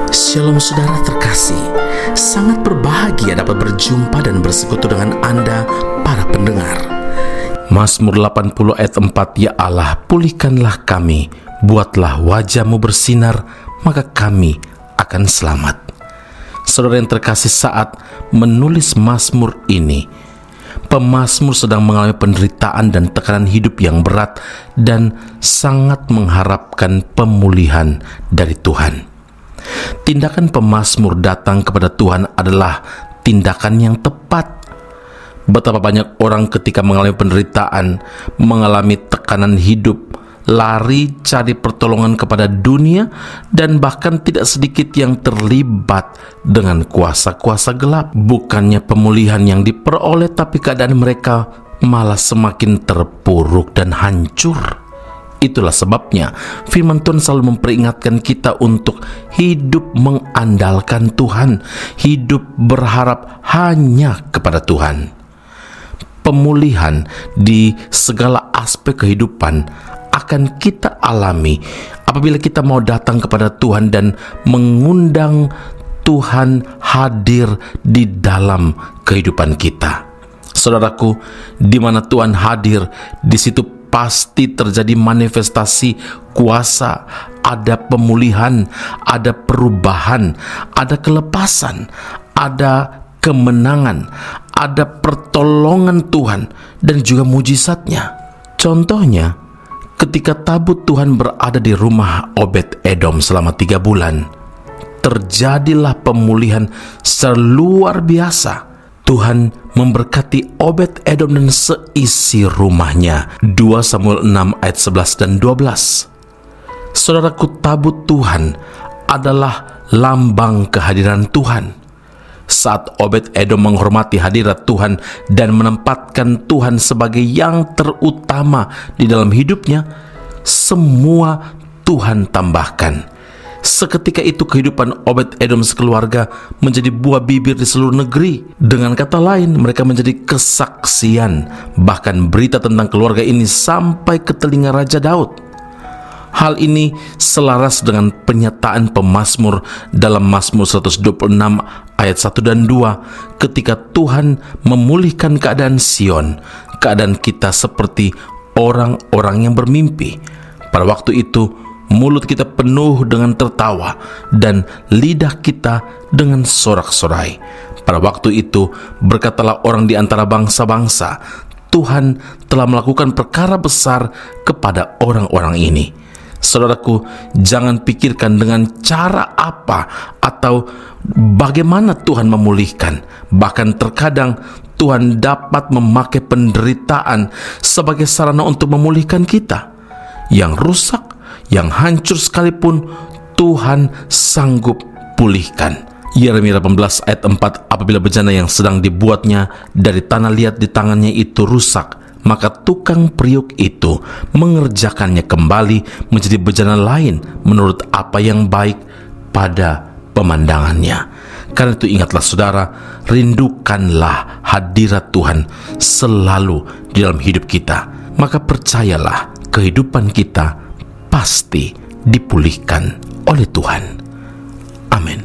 Shalom saudara terkasih, sangat berbahagia dapat berjumpa dan bersekutu dengan Anda para pendengar. Mazmur 80 ayat 4, Ya Allah, pulihkanlah kami, buatlah wajah-Mu bersinar, maka kami akan selamat. Saudara yang terkasih, saat menulis mazmur ini, pemazmur sedang mengalami penderitaan dan tekanan hidup yang berat dan sangat mengharapkan pemulihan dari Tuhan. Tindakan pemazmur datang kepada Tuhan adalah tindakan yang tepat. Betapa banyak orang ketika mengalami penderitaan, mengalami tekanan hidup, lari cari pertolongan kepada dunia, dan bahkan tidak sedikit yang terlibat dengan kuasa-kuasa gelap. Bukannya pemulihan yang diperoleh, tapi keadaan mereka malah semakin terpuruk dan hancur. Itulah sebabnya firman Tuhan selalu memperingatkan kita untuk hidup mengandalkan Tuhan, hidup berharap hanya kepada Tuhan. Pemulihan di segala aspek kehidupan akan kita alami apabila kita mau datang kepada Tuhan dan mengundang Tuhan hadir di dalam kehidupan kita. Saudaraku, di mana Tuhan hadir, di situ pasti terjadi manifestasi kuasa, ada pemulihan, ada perubahan, ada kelepasan, ada kemenangan, ada pertolongan Tuhan dan juga mujizatnya. Contohnya, ketika tabut Tuhan berada di rumah Obed-Edom selama 3 bulan, terjadilah pemulihan secara luar biasa. Tuhan memberkati Obed-Edom dan seisi rumahnya. 2 Samuel 6 ayat 11 dan 12. Saudaraku, tabut Tuhan adalah lambang kehadiran Tuhan. Saat Obed-Edom menghormati hadirat Tuhan dan menempatkan Tuhan sebagai yang terutama di dalam hidupnya, semua Tuhan tambahkan. Seketika itu kehidupan Obed-Edom sekeluarga menjadi buah bibir di seluruh negeri. Dengan kata lain, mereka menjadi kesaksian. Bahkan berita tentang keluarga ini sampai ke telinga Raja Daud. Hal ini selaras dengan penyataan pemazmur dalam Mazmur 126 ayat 1 dan 2. Ketika Tuhan memulihkan keadaan Sion, keadaan kita seperti orang-orang yang bermimpi. Pada waktu itu, mulut kita penuh dengan tertawa dan lidah kita dengan sorak-sorai. Pada waktu itu berkatalah orang di antara bangsa-bangsa, Tuhan telah melakukan perkara besar kepada orang-orang ini. Saudaraku, jangan pikirkan dengan cara apa atau bagaimana Tuhan memulihkan. Bahkan terkadang Tuhan dapat memakai penderitaan sebagai sarana untuk memulihkan kita. Yang rusak, yang hancur sekalipun, Tuhan sanggup pulihkan. Yeremia 18 ayat 4, apabila bejana yang sedang dibuatnya dari tanah liat di tangannya itu rusak, maka tukang periuk itu mengerjakannya kembali menjadi bejana lain menurut apa yang baik pada pemandangannya. Karena itu ingatlah saudara, rindukanlah hadirat Tuhan selalu di dalam hidup kita. Maka percayalah, kehidupan kita pasti dipulihkan oleh Tuhan. Amin.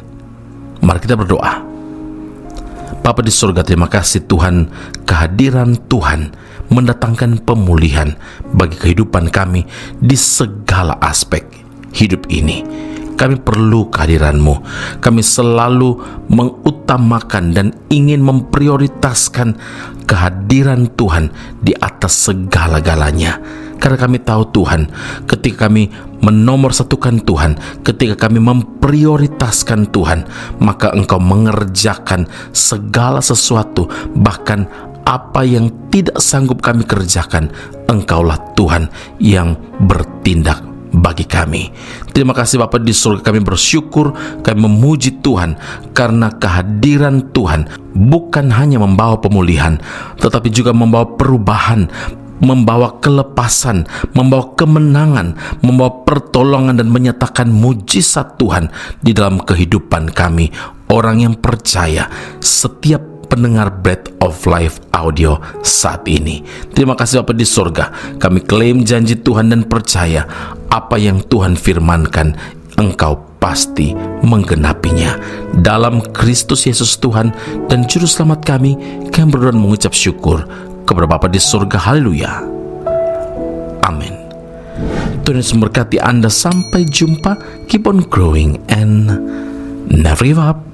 Mari kita berdoa. Bapa di surga, terima kasih Tuhan, kehadiran Tuhan mendatangkan pemulihan bagi kehidupan kami di segala aspek hidup ini. Kami perlu kehadiran-Mu. Kami selalu mengutamakan dan ingin memprioritaskan kehadiran Tuhan di atas segala-galanya. Karena kami tahu Tuhan, ketika kami menomorsatukan Tuhan, ketika kami memprioritaskan Tuhan, maka Engkau mengerjakan segala sesuatu, bahkan apa yang tidak sanggup kami kerjakan, Engkaulah Tuhan yang bertindak bagi kami. Terima kasih Bapa di surga, kami bersyukur, kami memuji Tuhan karena kehadiran Tuhan bukan hanya membawa pemulihan, tetapi juga membawa perubahan, membawa kelepasan, membawa kemenangan, membawa pertolongan dan menyatakan mujizat Tuhan di dalam kehidupan kami, orang yang percaya, setiap pendengar Breath of Life audio saat ini. Terima kasih Bapa di surga, kami klaim janji Tuhan dan percaya apa yang Tuhan firmankan Engkau pasti menggenapinya. Dalam Kristus Yesus Tuhan dan Juru Selamat kami berdoa dan mengucap syukur kepada Bapa di surga. Haleluya. Amin. Tuhan Yesus memberkati Anda. Sampai jumpa. Keep on growing and never give up.